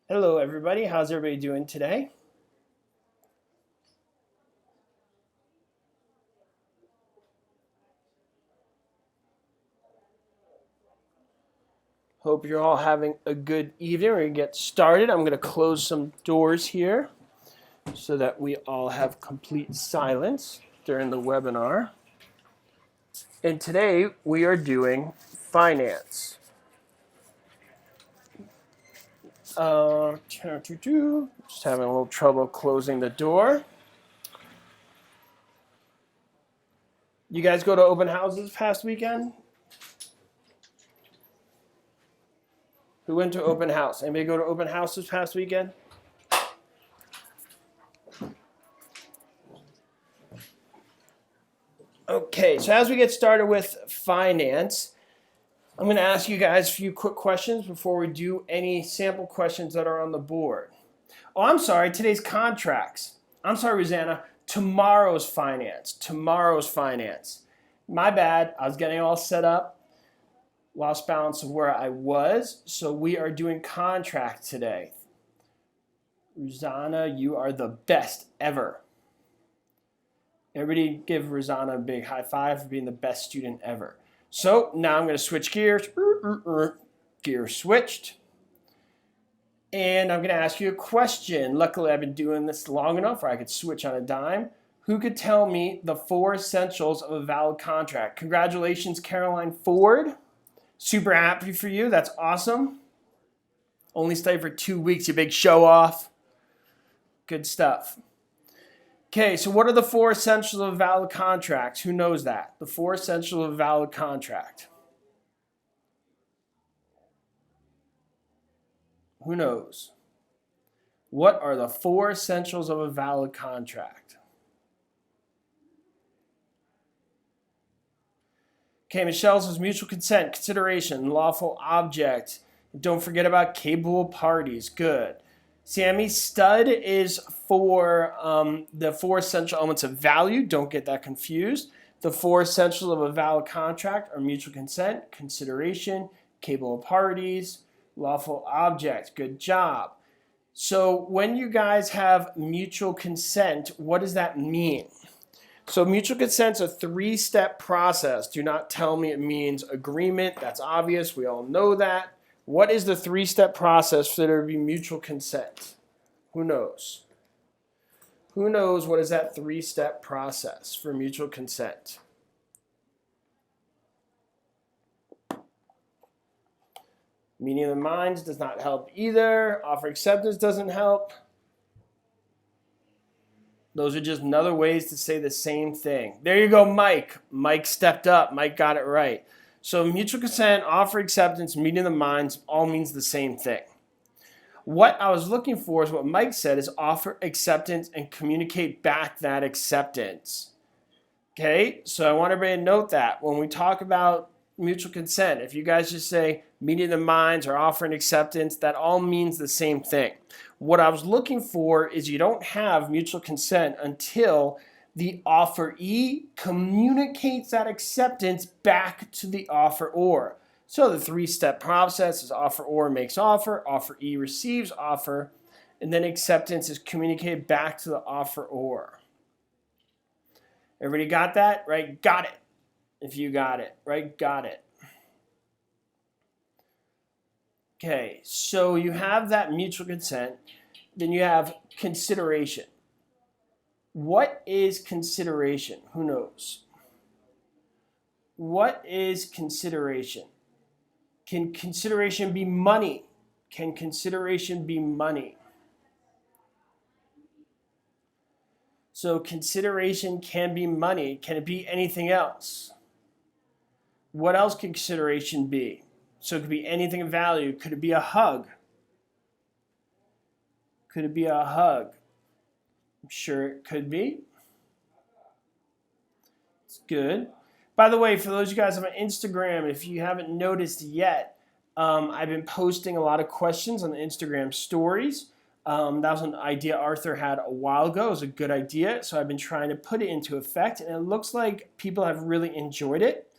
Hello, everybody. How's everybody doing today? Hope you're all having a good evening. We're going to get started. I'm going to close some doors here so that we all have complete silence during the webinar. And today we are doing finance. Just having a little trouble closing the door. You guys go to open houses past weekend? Who went to open house? Anybody go to open houses past weekend? Okay, so as we get started with finance, I'm going to ask you guys a few quick questions before we do any sample questions that are on the board. Oh, I'm sorry, today's contracts. I'm sorry, Rosanna, tomorrow's finance. Tomorrow's finance. My bad, I was getting all set up, lost balance of where I was, so we are doing contract today. Rosanna, you are the best ever. Everybody give Rosanna a big high five for being the best student ever. So now I'm going to switch gears. Gear switched. And I'm going to ask you a question. Luckily, I've been doing this long enough where I could switch on a dime. Who could tell me the 4 essentials of a valid contract? Congratulations, Caroline Ford. Super happy for you. That's awesome. Only studied for 2 weeks, you big show off. Good stuff. Okay, so what are the 4 essentials of a valid contract? Who knows that? The 4 essentials of a valid contract. Who knows? What are the 4 essentials of a valid contract? Okay, Michelle says mutual consent, consideration, lawful object. Don't forget about capable parties. Good. Sammy, stud is for the 4 essential elements of value. Don't get that confused. The 4 essentials of a valid contract are mutual consent, consideration, capable parties, lawful object. Good job. So when you guys have mutual consent, what does that mean? So mutual consent's a 3-step process. Do not tell me it means agreement. That's obvious. We all know that. What is the 3-step process for there to be mutual consent? Who knows? Who knows what is that 3-step process for mutual consent? Meeting of the minds does not help either. Offer acceptance doesn't help. Those are just another ways to say the same thing. There you go, Mike. Mike stepped up. Mike got it right. So mutual consent, offer acceptance, meeting of the minds all means the same thing. What I was looking for is what Mike said is offer acceptance and communicate back that acceptance. Okay, so I want everybody to note that when we talk about mutual consent, if you guys just say meeting of the minds or offering acceptance, that all means the same thing. What I was looking for is you don't have mutual consent until the offeree communicates that acceptance back to the offeror. So the 3-step process is offeror makes offer, offeree receives offer, and then acceptance is communicated back to the offeror. Everybody got that? Right? Got it. If you got it, right? Got it. Okay, so you have that mutual consent, then you have consideration. What is consideration? Who knows? What is consideration? Can consideration be money? Can consideration be money? So consideration can be money. Can it be anything else? What else can consideration be? So it could be anything of value. Could it be a hug? Could it be a hug? I'm sure it could be. It's good. By the way, for those of you guys on Instagram, if you haven't noticed yet, I've been posting a lot of questions on the Instagram stories. That was an idea Arthur had a while ago. It was a good idea, so I've been trying to put it into effect, and it looks like people have really enjoyed it.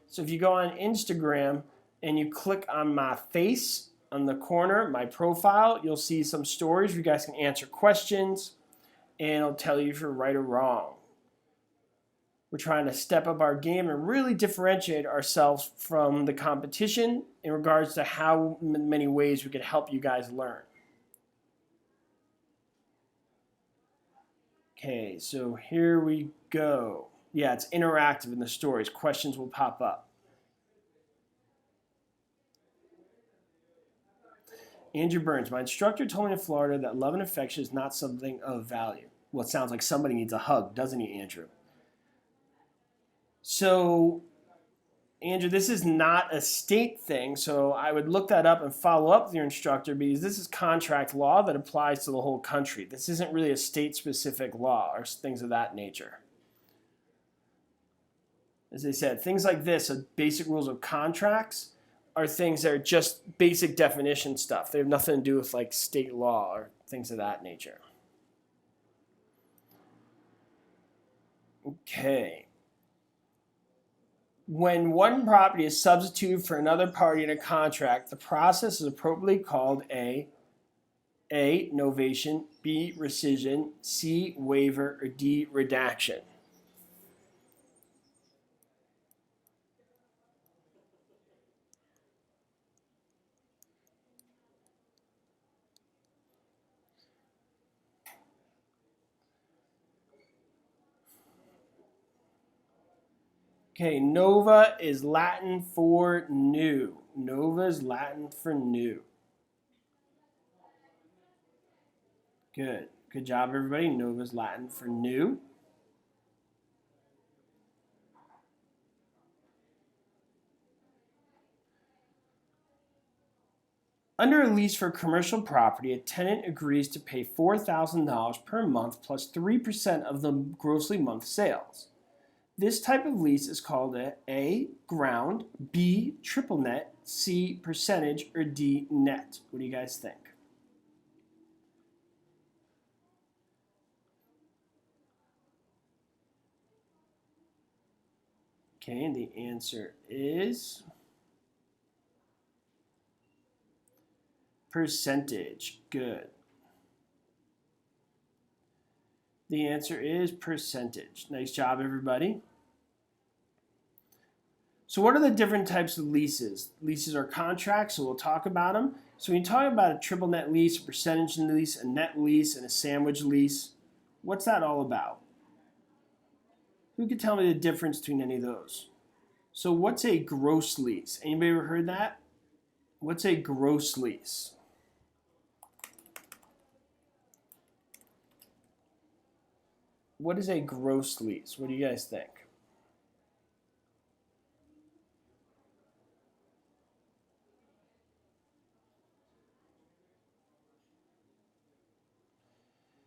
So if you go on Instagram and you click on my face, on the corner, my profile, you'll see some stories where you guys can answer questions, and it'll tell you if you're right or wrong. We're trying to step up our game and really differentiate ourselves from the competition in regards to how many ways we can help you guys learn. Okay, so here we go. Yeah, it's interactive in the stories. Questions will pop up. Andrew Burns, my instructor told me in Florida that love and affection is not something of value. Well, it sounds like somebody needs a hug, doesn't he, Andrew? So, Andrew, this is not a state thing, so I would look that up and follow up with your instructor because this is contract law that applies to the whole country. This isn't really a state-specific law or things of that nature. As I said, things like this, basic rules of contracts, are things that are just basic definition stuff. They have nothing to do with like state law or things of that nature. Okay. When one property is substituted for another party in a contract, the process is appropriately called A, novation, B, rescission, C, waiver, or D, redaction. Okay, nova is Latin for new. Nova is Latin for new. Good. Good job, everybody. Nova is Latin for new. Under a lease for commercial property, a tenant agrees to pay $4,000 per month plus 3% of the gross monthly sales. This type of lease is called A, ground, B, triple net, C, percentage, or D, net. What do you guys think? Okay, and the answer is percentage. Good. The answer is percentage. Nice job, everybody. So what are the different types of leases? Leases are contracts, so we'll talk about them. So when you talk about a triple net lease, a percentage lease, a net lease, and a sandwich lease, what's that all about? Who could tell me the difference between any of those? So what's a gross lease? Anybody ever heard that? What's a gross lease? What is a gross lease? What do you guys think?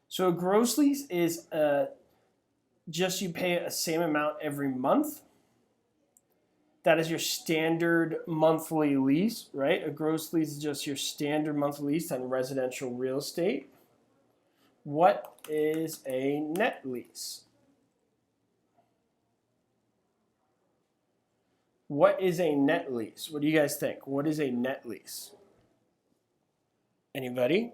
So a gross lease is just you pay a same amount every month. That is your standard monthly lease, right? A gross lease is just your standard monthly lease on residential real estate. What is a net lease? What is a net lease? What do you guys think? What is a net lease? Anybody?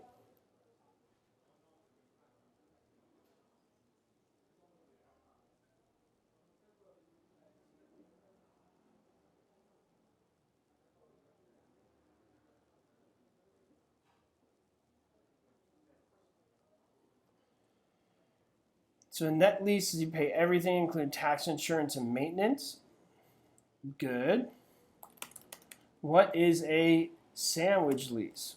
So a net lease is you pay everything, including tax, insurance, and maintenance. Good. What is a sandwich lease?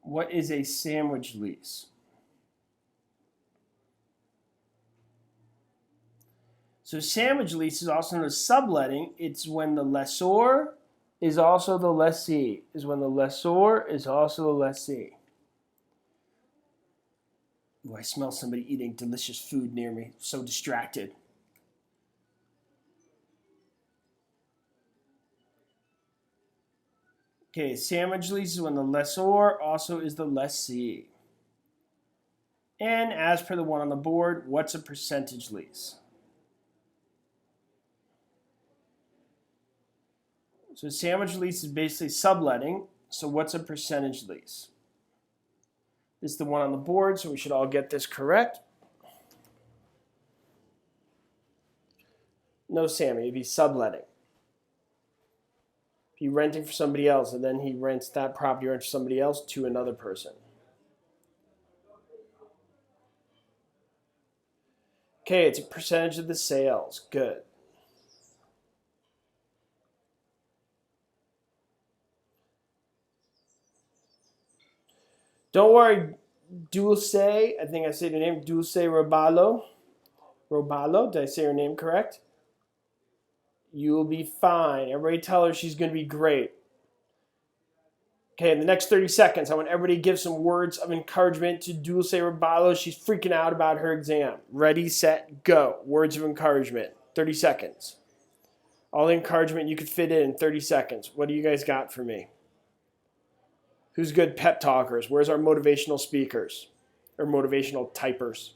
What is a sandwich lease? So sandwich lease is also known as subletting. It's when the lessor is also the lessee. Is when the lessor is also the lessee. Ooh, I smell somebody eating delicious food near me. So distracted. Okay, sandwich lease is when the lessor also is the lessee. And as per the one on the board, what's a percentage lease? So sandwich lease is basically subletting. So what's a percentage lease? This is the one on the board, so we should all get this correct. No, Sammy, it'd be subletting. If you're renting for somebody else, and then he rents that property or for somebody else to another person. Okay, it's a percentage of the sales. Good. Don't worry, Dulce, I think I said your name, Dulce Robalo. Robalo, did I say her name correct? You will be fine. Everybody tell her she's going to be great. Okay, in the next 30 seconds, I want everybody to give some words of encouragement to Dulce Robalo. She's freaking out about her exam. Ready, set, go. Words of encouragement. 30 seconds. All the encouragement you could fit in 30 seconds. What do you guys got for me? Who's good pep talkers? Where's our motivational speakers? Or motivational typers?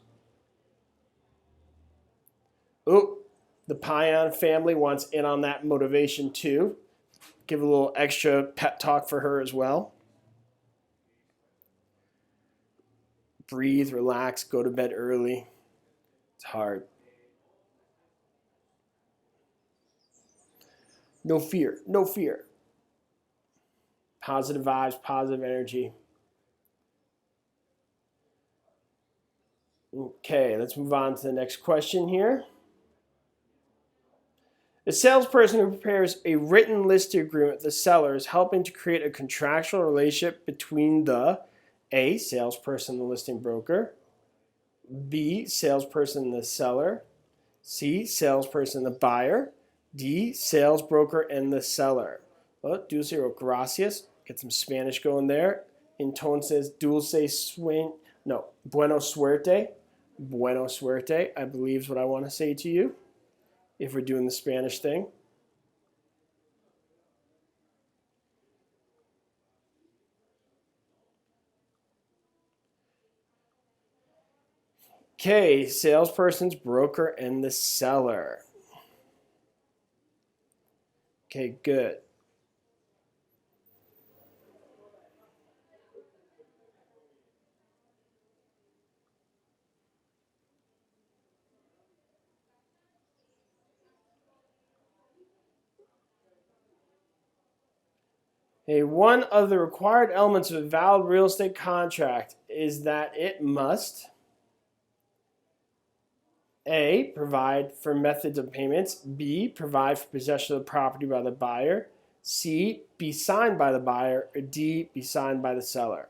Oh, the Payan family wants in on that motivation too. Give a little extra pep talk for her as well. Breathe, relax, go to bed early. It's hard. No fear, no fear. Positive vibes, positive energy. Okay, let's move on to the next question here. The salesperson who prepares a written listing agreement with the seller is helping to create a contractual relationship between the A, salesperson and the listing broker, B, salesperson and the seller, C, salesperson and the buyer, D, sales broker and the seller. Well, dulce o gracias. Get some Spanish going there. Entonces, bueno suerte. Bueno suerte, I believe is what I want to say to you, if we're doing the Spanish thing. Okay, salesperson's broker and the seller. Okay, good. Okay, one of the required elements of a valid real estate contract is that it must A, provide for methods of payments, B, provide for possession of the property by the buyer, C, be signed by the buyer, or D, be signed by the seller.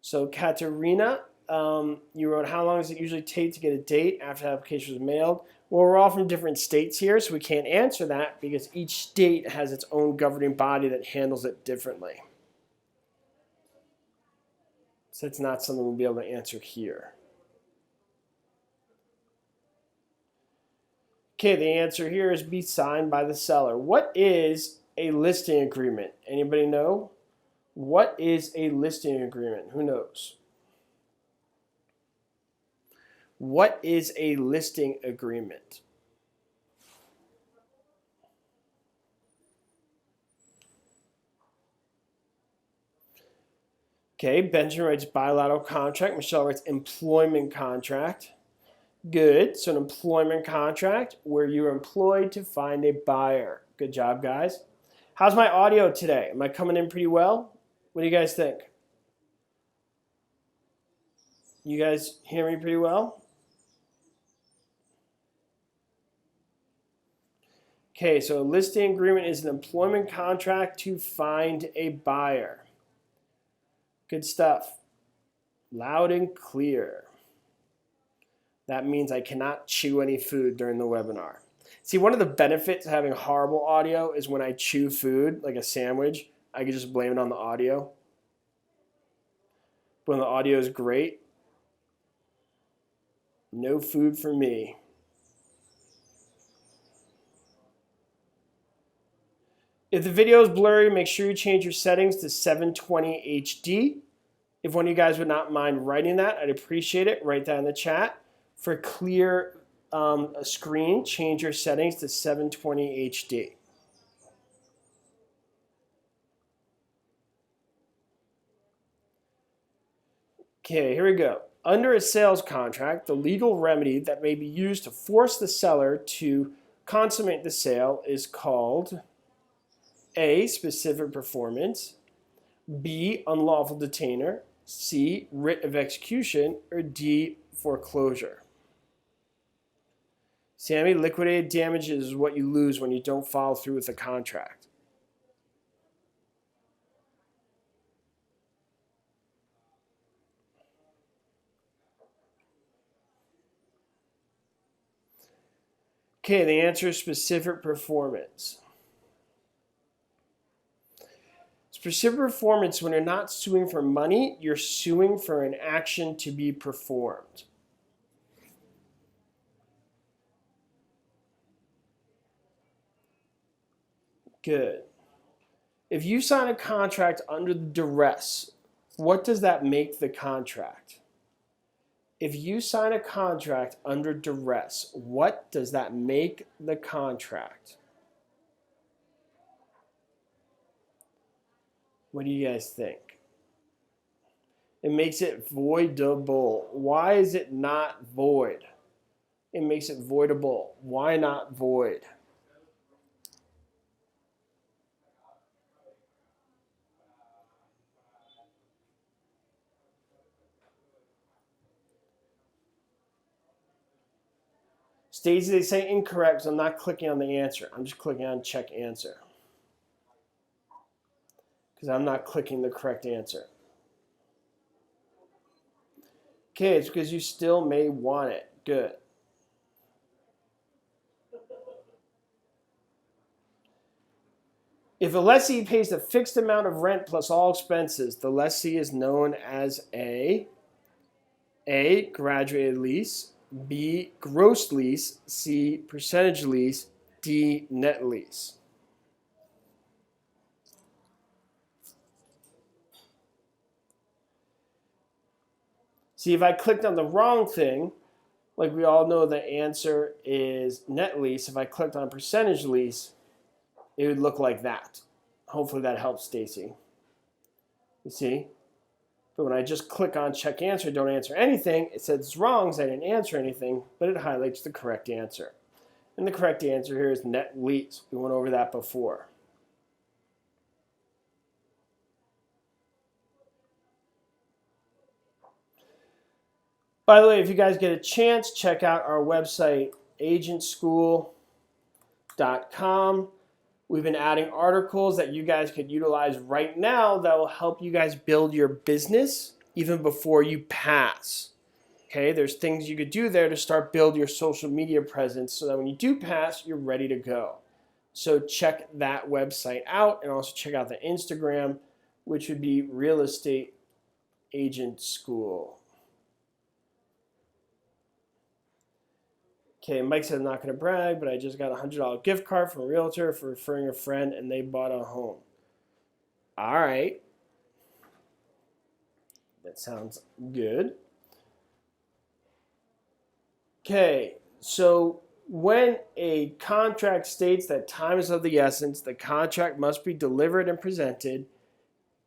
So Katerina, you wrote, how long does it usually take to get a date after the application was mailed? Well, we're all from different states here, so we can't answer that because each state has its own governing body that handles it differently. So it's not something we'll be able to answer here. Okay, the answer here is be signed by the seller. What is a listing agreement? Anybody know? What is a listing agreement? Who knows? What is a listing agreement? Okay, Benjamin writes bilateral contract. Michelle writes employment contract. Good. So an employment contract where you're employed to find a buyer. Good job, guys. How's my audio today? Am I coming in pretty well? What do you guys think? You guys hear me pretty well? Okay, so a listing agreement is an employment contract to find a buyer. Good stuff. Loud and clear. That means I cannot chew any food during the webinar. See, one of the benefits of having horrible audio is when I chew food, like a sandwich, I can just blame it on the audio. When the audio is great, no food for me. If the video is blurry, make sure you change your settings to 720 HD. If one of you guys would not mind writing that, I'd appreciate it. Write that in the chat. For clear screen, change your settings to 720 HD. Okay, here we go. Under a sales contract, the legal remedy that may be used to force the seller to consummate the sale is called A, specific performance, B, unlawful detainer, C, writ of execution, or D, foreclosure. Sammy, liquidated damages is what you lose when you don't follow through with the contract. Okay, the answer is specific performance. Specific performance, when you're not suing for money, you're suing for an action to be performed. Good. If you sign a contract under duress, what does that make the contract? If you sign a contract under duress, what does that make the contract? What do you guys think? It makes it voidable. Why is it not void? It makes it voidable. Why not void? Stacy, they say incorrect, so I'm not clicking on the answer. I'm just clicking on check answer. Because I'm not clicking the correct answer. Okay, it's because you still may want it. Good. If a lessee pays a fixed amount of rent plus all expenses, the lessee is known as A, graduated lease, B, gross lease, C, percentage lease, D, net lease. See, if I clicked on the wrong thing, like we all know the answer is net lease. If I clicked on percentage lease, it would look like that. Hopefully that helps, Stacy. You see? But when I just click on check answer, don't answer anything, it says it's wrong because I didn't answer anything, but it highlights the correct answer. And the correct answer here is net lease. We went over that before. By the way, if you guys get a chance, check out our website, agentschool.com. We've been adding articles that you guys could utilize right now that will help you guys build your business even before you pass. Okay, there's things you could do there to start build your social media presence so that when you do pass, you're ready to go. So check that website out and also check out the Instagram, which would be Real Estate Agent School. Okay, Mike said I'm not going to brag, but I just got a $100 gift card from a realtor for referring a friend, and they bought a home. All right. That sounds good. Okay, so when a contract states that time is of the essence, the contract must be delivered and presented,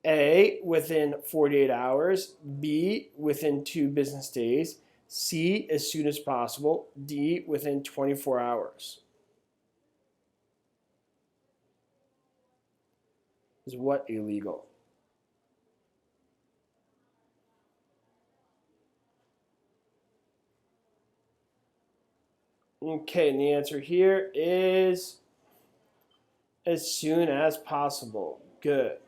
A, within 48 hours, B, within 2 business days, C, as soon as possible, D, within 24 hours. Is what illegal? Okay, and the answer here is as soon as possible. Good.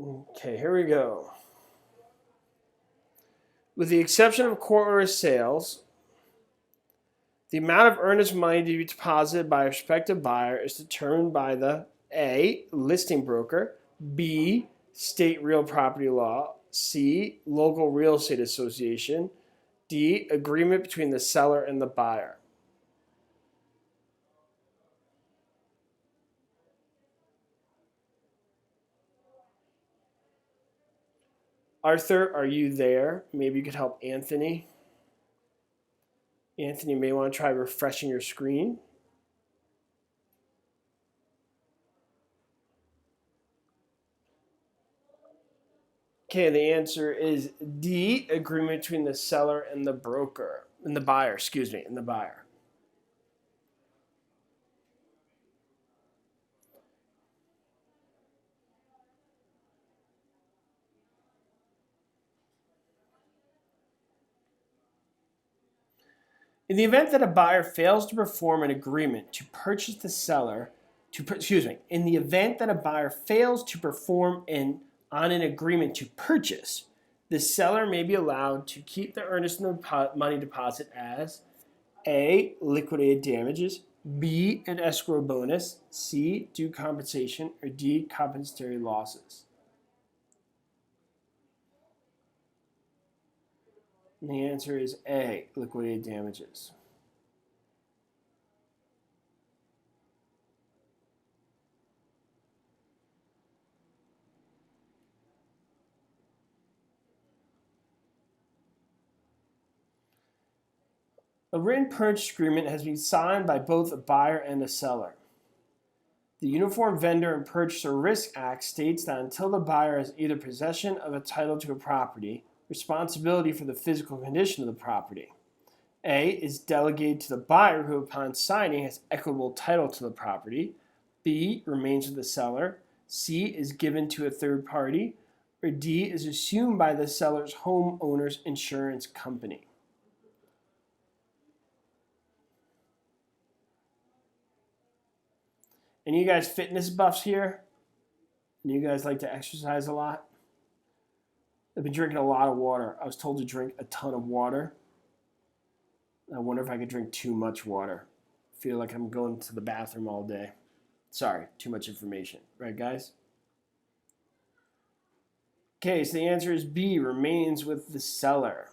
Okay, here we go. With the exception of court order sales, the amount of earnest money to be deposited by a prospective buyer is determined by the A, listing broker, B, state real property law, C, local real estate association, D, agreement between the seller and the buyer. Arthur, are you there? Maybe you could help Anthony. Anthony, you may want to try refreshing your screen. Okay, the answer is D, agreement between the seller and the broker, and the buyer, and the buyer. In the event that a buyer fails to perform an agreement to purchase the seller, in the event that a buyer fails to perform on an agreement to purchase, the seller may be allowed to keep the earnest money deposit as A, liquidated damages, B, an escrow bonus, C, due compensation, or D, compensatory losses. And the answer is A, liquidated damages. A written purchase agreement has been signed by both a buyer and a seller. The Uniform Vendor and Purchaser Risk Act states that until the buyer has either possession of a title to a property, responsibility for the physical condition of the property, A, is delegated to the buyer who upon signing has equitable title to the property, B, remains with the seller, C, is given to a third party, or D, is assumed by the seller's homeowner's insurance company. Any of you guys fitness buffs here? And you guys like to exercise a lot? I've been drinking a lot of water. I was told to drink a ton of water. I wonder if I could drink too much water. I feel like I'm going to the bathroom all day. Sorry, too much information. Right, guys? Okay, so the answer is B, remains with the seller.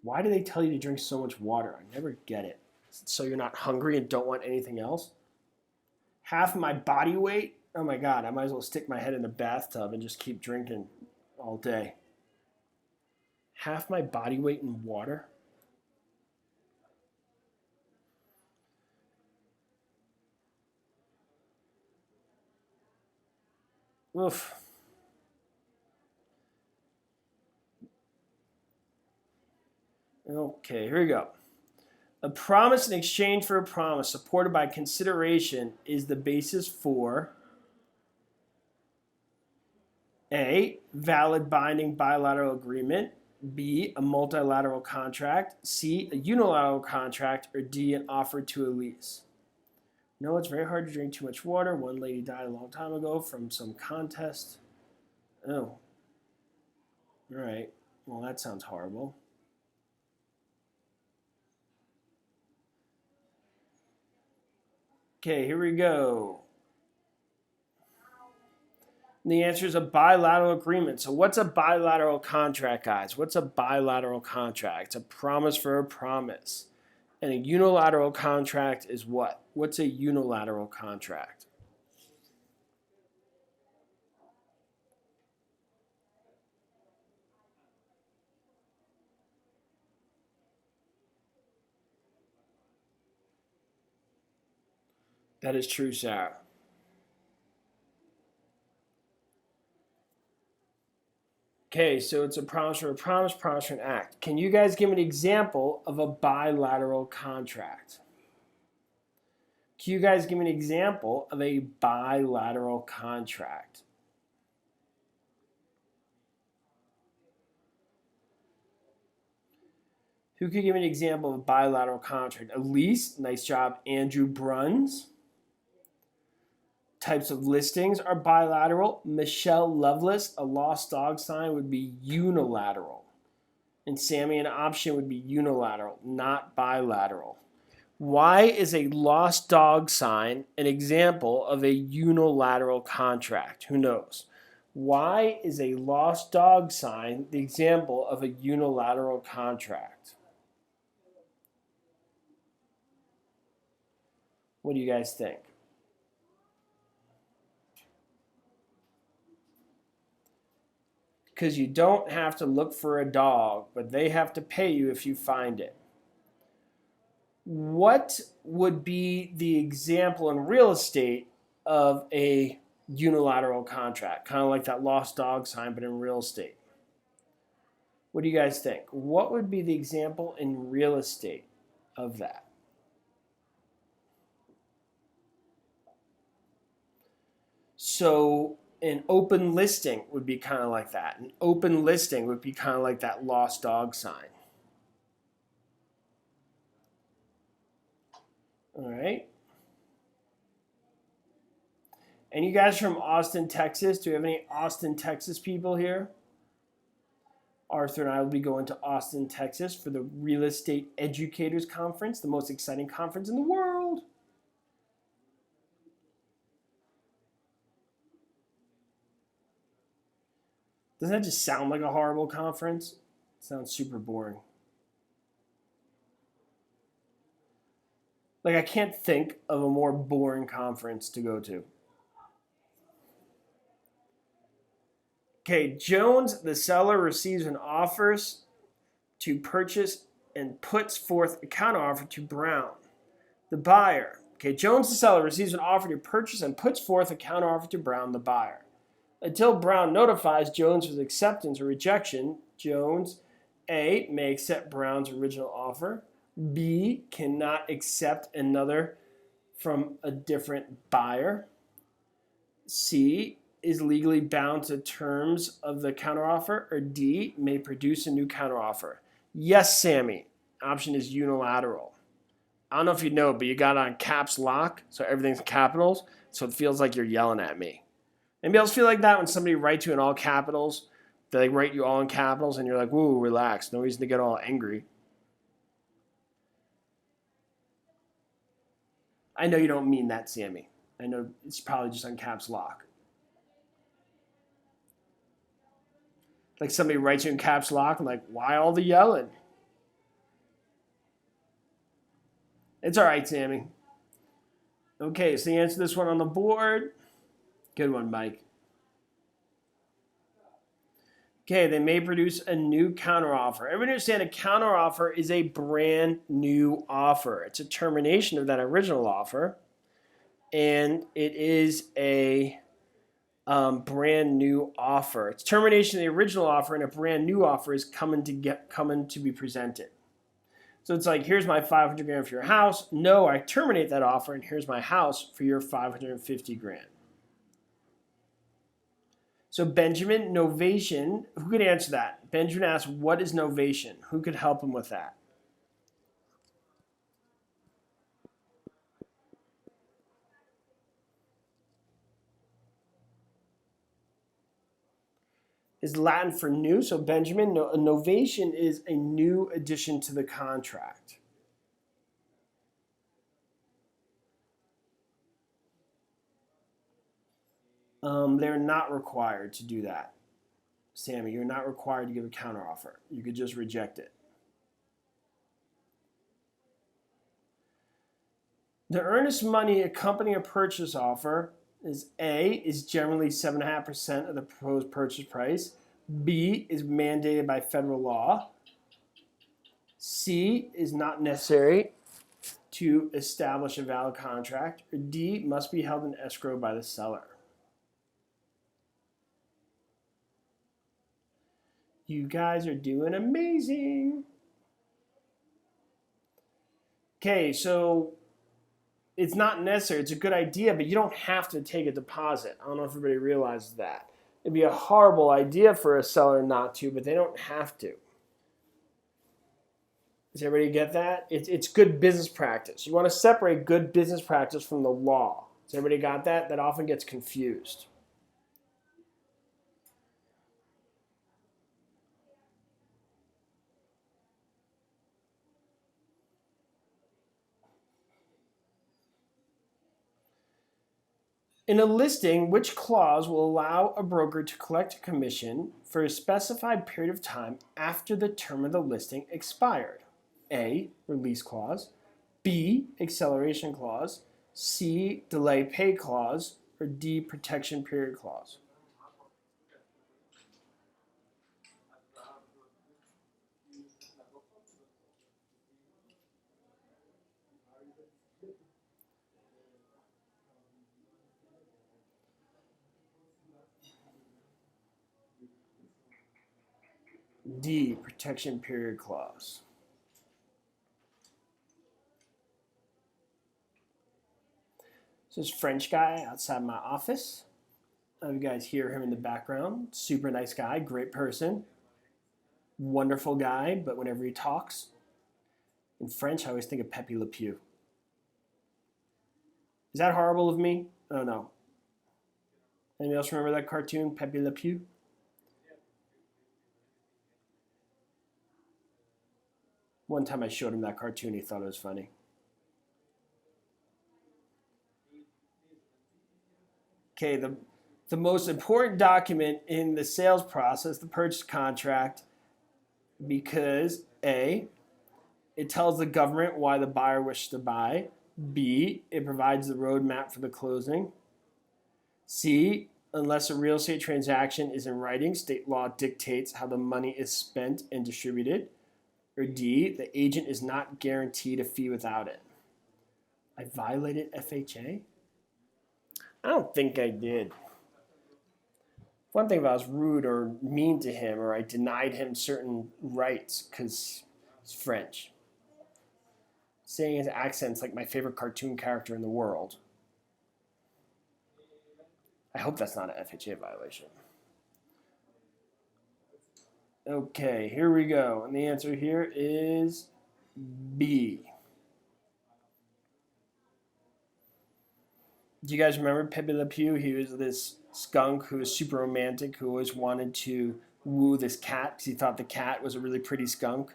Why do they tell you to drink so much water? I never get it. So you're not hungry and don't want anything else? Half my body weight? Oh my God, I might as well stick my head in the bathtub and just keep drinking all day. Half my body weight in water? Oof. Okay, here we go. A promise in exchange for a promise supported by consideration is the basis for A, valid binding bilateral agreement, B, a multilateral contract, C, a unilateral contract, or D, an offer to a lease. No, it's very hard to drink too much water. One lady died a long time ago from some contest. Oh. All right. Well, that sounds horrible. Okay, here we go. And the answer is a bilateral agreement. So what's a bilateral contract, guys? What's a bilateral contract? It's a promise for a promise. And a unilateral contract is what? What's a unilateral contract? That is true, Sarah. Okay, so it's a promise for a promise, promise for an act. Can you guys give me an example of a bilateral contract? Can you guys give me an example of a bilateral contract? Who could give me an example of a bilateral contract? Elise, nice job. Andrew Bruns. Types of listings are bilateral. Michelle Lovelace, a lost dog sign would be unilateral. And Sammy, an option would be unilateral, not bilateral. Why is a lost dog sign an example of a unilateral contract? Who knows? Why is a lost dog sign the example of a unilateral contract? What do you guys think? Because you don't have to look for a dog, but they have to pay you if you find it. What would be the example in real estate of a unilateral contract? Kind of like that lost dog sign, but in real estate. What do you guys think? What would be the example in real estate of that? So an open listing would be kind of like that. An open listing would be kind of like that lost dog sign. All right. And you guys from Austin, Texas? Do we have any Austin, Texas people here? Arthur and I will be going to Austin, Texas for the Real Estate Educators Conference, the most exciting conference in the world. Doesn't that just sound like a horrible conference? It sounds super boring. Like, I can't think of a more boring conference to go to. Okay, Jones, the seller, receives an offer to purchase and puts forth a counteroffer to Brown, the buyer. Okay, Jones, the seller, receives an offer to purchase and puts forth a counteroffer to Brown, the buyer. Until Brown notifies Jones of acceptance or rejection, Jones, A, may accept Brown's original offer, B, cannot accept another from a different buyer, C, is legally bound to terms of the counteroffer, or D, may produce a new counteroffer. Yes, Sammy. Option is unilateral. I don't know if you know, but you got on caps lock, so everything's capitals, so it feels like you're yelling at me. Anybody else feel like that when somebody writes you in all capitals? They write you all in capitals, and you're like, whoa, relax. No reason to get all angry. I know you don't mean that, Sammy. I know it's probably just on caps lock. Like somebody writes you in caps lock, I'm like, why all the yelling? It's all right, Sammy. Okay, so you answer this one on the board. Good one, Mike. Okay, they may produce a new counteroffer. Everybody understand a counteroffer is a brand new offer. It's a termination of that original offer, and it is a brand new offer. It's termination of the original offer, and a brand new offer is coming to be presented. So it's like, here's my 500 grand for your house. No, I terminate that offer, and here's my house for your 550 grand. So Benjamin, novation, who could answer that? Benjamin asked, what is novation? Who could help him with that? Is Latin for new. So Benjamin, a novation is a new addition to the contract. They're not required to do that. Sammy, you're not required to give a counteroffer. You could just reject it. The earnest money accompanying a purchase offer is A, is generally 7.5% of the proposed purchase price. B, is mandated by federal law. C, is not necessary to establish a valid contract. Or D, must be held in escrow by the seller. You guys are doing amazing. Okay, so it's not necessary. It's a good idea, but you don't have to take a deposit. I don't know if everybody realizes that. It'd be a horrible idea for a seller not to, but they don't have to. Does everybody get that? It's good business practice. You want to separate good business practice from the law. Does everybody got that? That often gets confused. In a listing, which clause will allow a broker to collect a commission for a specified period of time after the term of the listing expired? A, release clause, B, acceleration clause, C, delay pay clause, or D, protection period clause? D, protection period clause. So this French guy outside my office. You guys hear him in the background. Super nice guy, great person, wonderful guy, but whenever he talks in French, I always think of Pepe Le Pew. Is that horrible of me? I don't know. Anybody else remember that cartoon, Pepe Le Pew? One time I showed him that cartoon, he thought it was funny. Okay, the most important document in the sales process, the purchase contract, because A, it tells the government why the buyer wishes to buy. B, it provides the roadmap for the closing. C, unless a real estate transaction is in writing, state law dictates how the money is spent and distributed. Or D, the agent is not guaranteed a fee without it. I violated FHA? I don't think I did. One thing if I was rude or mean to him, or I denied him certain rights because he's French. Saying his accent's like my favorite cartoon character in the world. I hope that's not an FHA violation. Okay, here we go. And the answer here is B. Do you guys remember Pepe Le Pew? He was this skunk who was super romantic, who always wanted to woo this cat because he thought the cat was a really pretty skunk.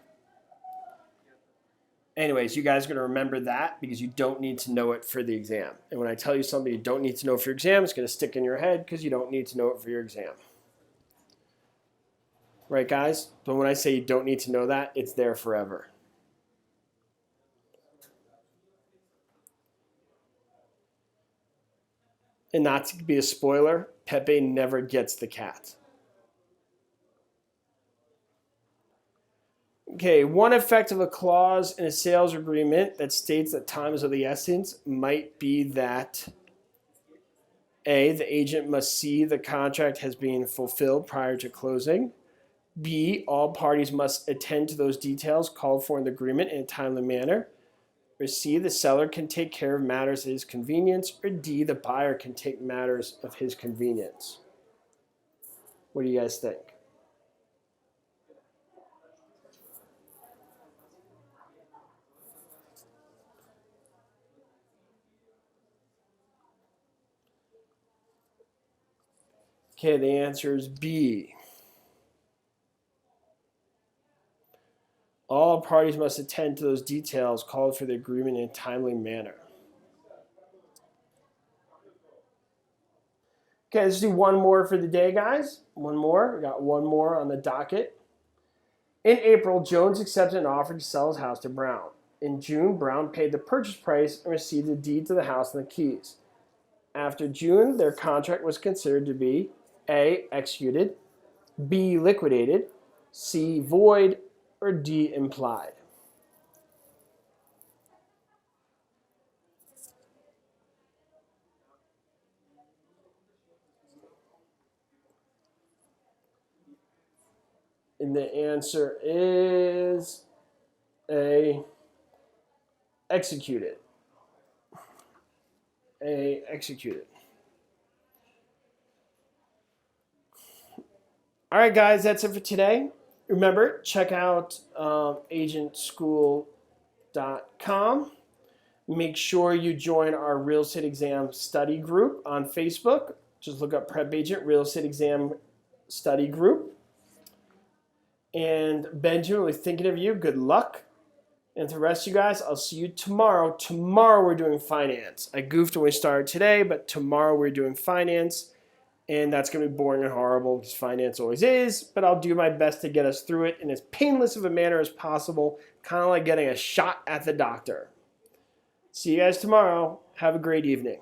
Anyways, you guys are going to remember that because you don't need to know it for the exam. And when I tell you something you don't need to know for your exam, it's going to stick in your head because you don't need to know it for your exam. Right, guys? But when I say you don't need to know that, it's there forever. And not to be a spoiler, Pepe never gets the cat. Okay, one effect of a clause in a sales agreement that states that time is of the essence might be that A, the agent must see the contract has been fulfilled prior to closing. B, all parties must attend to those details called for in the agreement in a timely manner. Or C, the seller can take care of matters at his convenience. Or D, the buyer can take matters of his convenience. What do you guys think? Okay, the answer is B. All parties must attend to those details called for the agreement in a timely manner. Okay, let's do one more for the day, guys. One more. We got one more on the docket. In April, Jones accepted an offer to sell his house to Brown. In June, Brown paid the purchase price and received the deed to the house and the keys. After June, their contract was considered to be A, executed, B, liquidated, C, void, or D, implied. And the answer is A, executed. A, executed. All right, guys, that's it for today. Remember, check out agentschool.com. Make sure you join our real estate exam study group on Facebook. Just look up PrepAgent Real Estate Exam Study Group. And Benjamin, we're thinking of you. Good luck. And to the rest of you guys, I'll see you tomorrow. Tomorrow we're doing finance. I goofed when we started today, but tomorrow we're doing finance. And that's going to be boring and horrible because finance always is. But I'll do my best to get us through it in as painless of a manner as possible. Kind of like getting a shot at the doctor. See you guys tomorrow. Have a great evening.